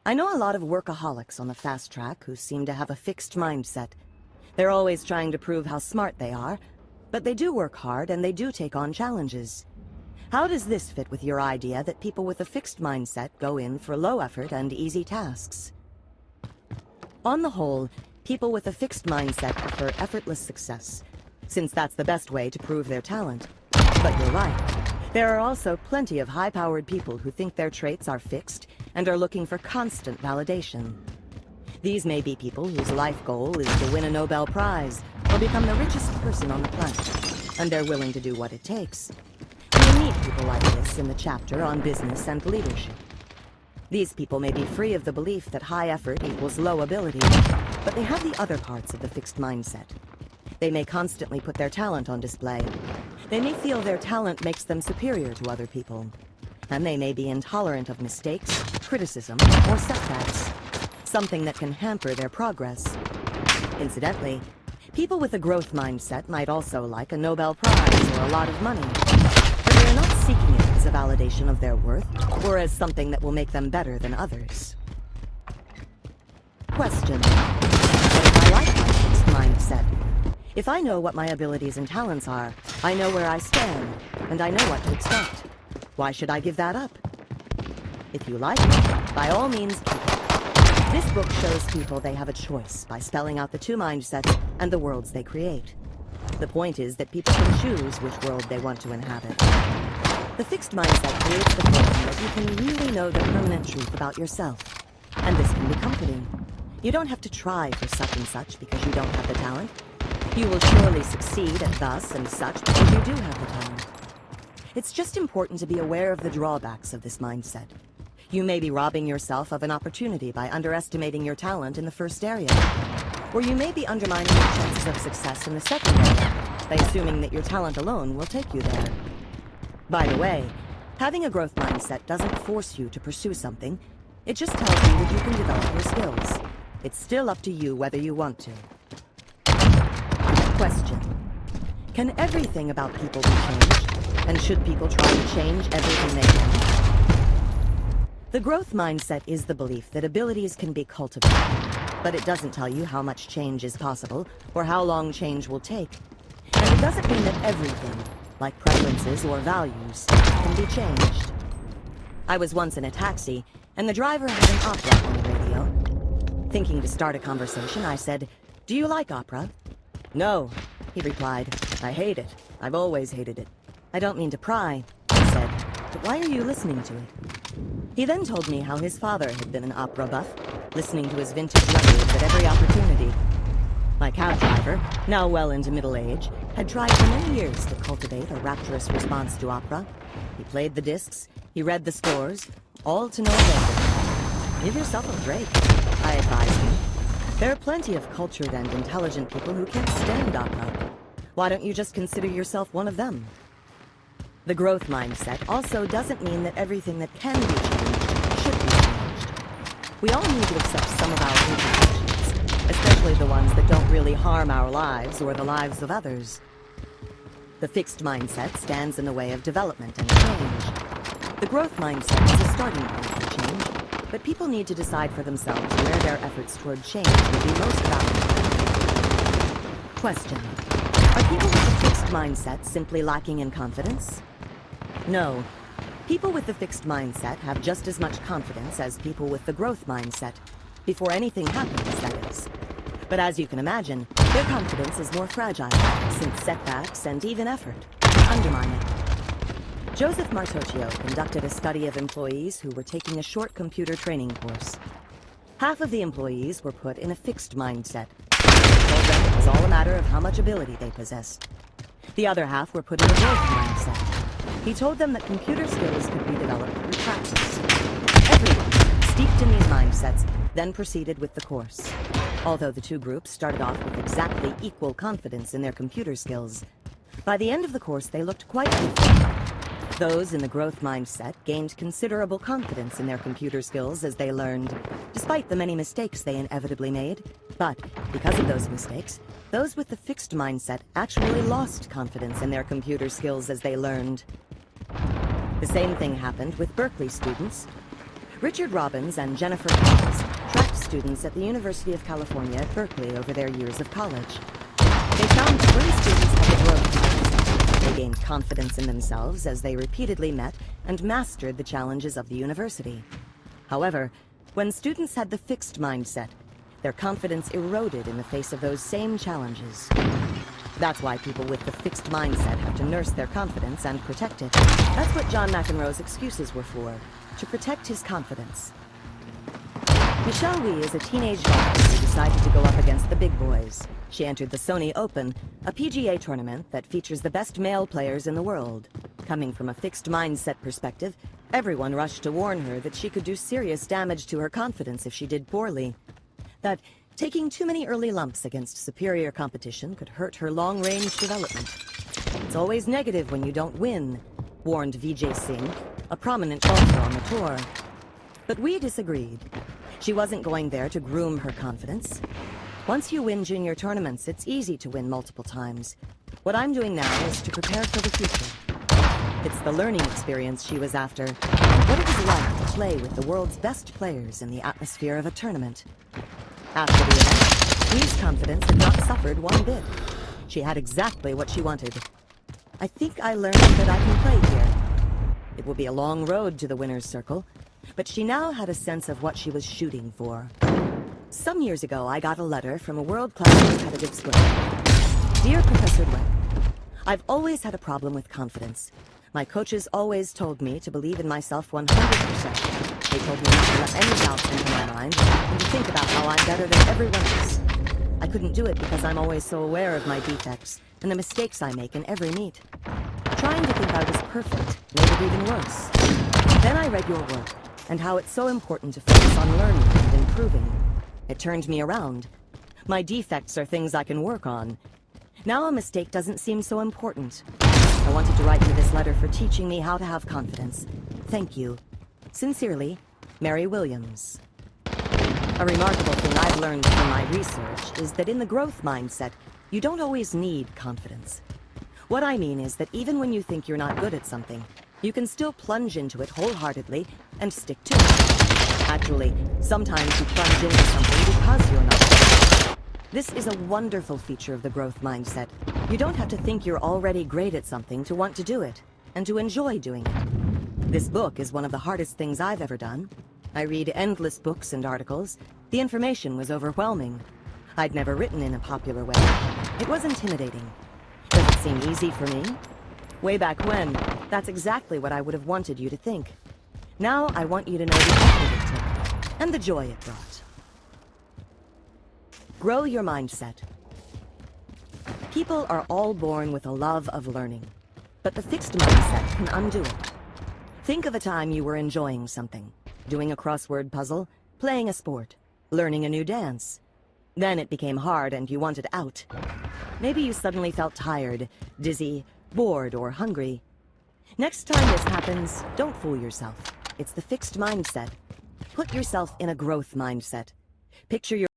I know a lot of workaholics on the fast track who seem to have a fixed mindset. They're always trying to prove how smart they are, but they do work hard and they do take on challenges. How does this fit with your idea that people with a fixed mindset go in for low effort and easy tasks? On the whole, people with a fixed mindset prefer effortless success, since that's the best way to prove their talent. But you're right. There are also plenty of high-powered people who think their traits are fixed and are looking for constant validation. These may be people whose life goal is to win a Nobel Prize or become the richest person on the planet, and they're willing to do what it takes. You meet people like this in the chapter on business and leadership. These people may be free of the belief that high effort equals low ability, but they have the other parts of the fixed mindset. They may constantly put their talent on display. They may feel their talent makes them superior to other people. And they may be intolerant of mistakes, criticism, or setbacks, something that can hamper their progress. Incidentally, people with a growth mindset might also like a Nobel Prize or a lot of money, but they're not seeking it as a validation of their worth or as something that will make them better than others. Question: what if I like my fixed mindset? If I know what my abilities and talents are, I know where I stand, and I know what to expect. Why should I give that up? If you like it, by all means keep it. This book shows people they have a choice by spelling out the two mindsets and the worlds they create. The point is that people can choose which world they want to inhabit. The fixed mindset creates the feeling that you can really know the permanent truth about yourself, and this can be comforting. You don't have to try for such and such because you don't have the talent. You will surely succeed at thus and such because you do have the talent. It's just important to be aware of the drawbacks of this mindset. You may be robbing yourself of an opportunity by underestimating your talent in the first area. Or you may be undermining your chances of success in the second area by assuming that your talent alone will take you there. By the way, having a growth mindset doesn't force you to pursue something. It just tells you that you can develop your skills. It's still up to you whether you want to. Question: can everything about people be changed? And should people try to change everything they can? The growth mindset is the belief that abilities can be cultivated, but it doesn't tell you how much change is possible or how long change will take. And it doesn't mean that everything, like preferences or values, can be changed. I was once in a taxi, and the driver had an opera on the radio. Thinking to start a conversation, I said, "Do you like opera?" "No," he replied. "I hate it. I've always hated it." "I don't mean to pry," I said, "but why are you listening to it?" He then told me how his father had been an opera buff, listening to his vintage records at every opportunity. My cab driver, now well into middle age, had tried for many years to cultivate a rapturous response to opera. He played the discs, he read the scores, all to no avail. "Give yourself a break," I advised him. "There are plenty of cultured and intelligent people who can't stand opera. Why don't you just consider yourself one of them?" The growth mindset also doesn't mean that everything that can be changed should be changed. We all need to accept some of our imperfections, especially the ones that don't really harm our lives or the lives of others. The fixed mindset stands in the way of development and change. The growth mindset is a starting point for change, but people need to decide for themselves where their efforts toward change will be most valuable. Question: are people with a fixed mindset simply lacking in confidence? No. People with the fixed mindset have just as much confidence as people with the growth mindset. Before anything happens, that is. But as you can imagine, their confidence is more fragile, since setbacks and even effort undermine it. Joseph Martocchio conducted a study of employees who were taking a short computer training course. Half of the employees were put in a fixed mindset. He told them it was all a matter of how much ability they possessed. The other half were put in a growth mindset. He told them that computer skills could be developed through practice. Everyone, steeped in these mindsets, then proceeded with the course. Although the two groups started off with exactly equal confidence in their computer skills, by the end of the course they looked quite different. Those in the growth mindset gained considerable confidence in their computer skills as they learned, despite the many mistakes they inevitably made. But because of those mistakes, those with the fixed mindset actually lost confidence in their computer skills as they learned. The same thing happened with Berkeley students. Richard Robbins and Jennifer Collins tracked students at the University of California at Berkeley over their years of college. They found that when students had the growth mindset, they gained confidence in themselves as they repeatedly met and mastered the challenges of the university. However, when students had the fixed mindset, their confidence eroded in the face of those same challenges. That's why people with the fixed mindset have to nurse their confidence and protect it. That's what John McEnroe's excuses were for, to protect his confidence. Michelle Wie is a teenage golfer who decided to go up against the big boys. She entered the Sony Open, a PGA tournament that features the best male players in the world. Coming from a fixed mindset perspective, everyone rushed to warn her that she could do serious damage to her confidence if she did poorly. That taking too many early lumps against superior competition could hurt her long-range development. It's always negative when you don't win, warned Vijay Singh, a prominent golfer on the tour. But we disagreed. She wasn't going there to groom her confidence. Once you win junior tournaments, it's easy to win multiple times. What I'm doing now is to prepare for the future. It's the learning experience she was after, and what it was like to play with the world's best players in the atmosphere of a tournament. After the event, Wie's confidence had not suffered one bit. She had exactly what she wanted. I think I learned that I can play here. It will be a long road to the winner's circle, but she now had a sense of what she was shooting for. Some years ago, I got a letter from a world-class competitive swimmer. Dear Professor Webb, I've always had a problem with confidence. My coaches always told me to believe in myself 100%. They told me not to let any doubt enter my mind and to think about how I'm better than everyone else. I couldn't do it because I'm always so aware of my defects and the mistakes I make in every meet. Trying to think I was perfect made it even worse. Then I read your work and how it's so important to focus on learning and improving. It turned me around. My defects are things I can work on. Now a mistake doesn't seem so important. I wanted to write you this letter for teaching me how to have confidence. Thank you. Sincerely, Mary Williams. A remarkable thing I've learned from my research is that in the growth mindset, you don't always need confidence. What I mean is that even when you think you're not good at something, you can still plunge into it wholeheartedly and stick to it. Actually, sometimes you plunge into something because you're not good. This is a wonderful feature of the growth mindset. You don't have to think you're already great at something to want to do it, and to enjoy doing it. This book is one of the hardest things I've ever done. I read endless books and articles. The information was overwhelming. I'd never written in a popular way. It was intimidating. Does it seem easy for me? Way back when, that's exactly what I would have wanted you to think. Now I want you to know the effort it took, and the joy it brought. Grow your mindset. People are all born with a love of learning, but the fixed mindset can undo it. Think of a time you were enjoying something, doing a crossword puzzle, playing a sport, learning a new dance. Then it became hard and you wanted out. Maybe you suddenly felt tired, dizzy, bored, or hungry. Next time this happens, don't fool yourself. It's the fixed mindset. Put yourself in a growth mindset. Picture your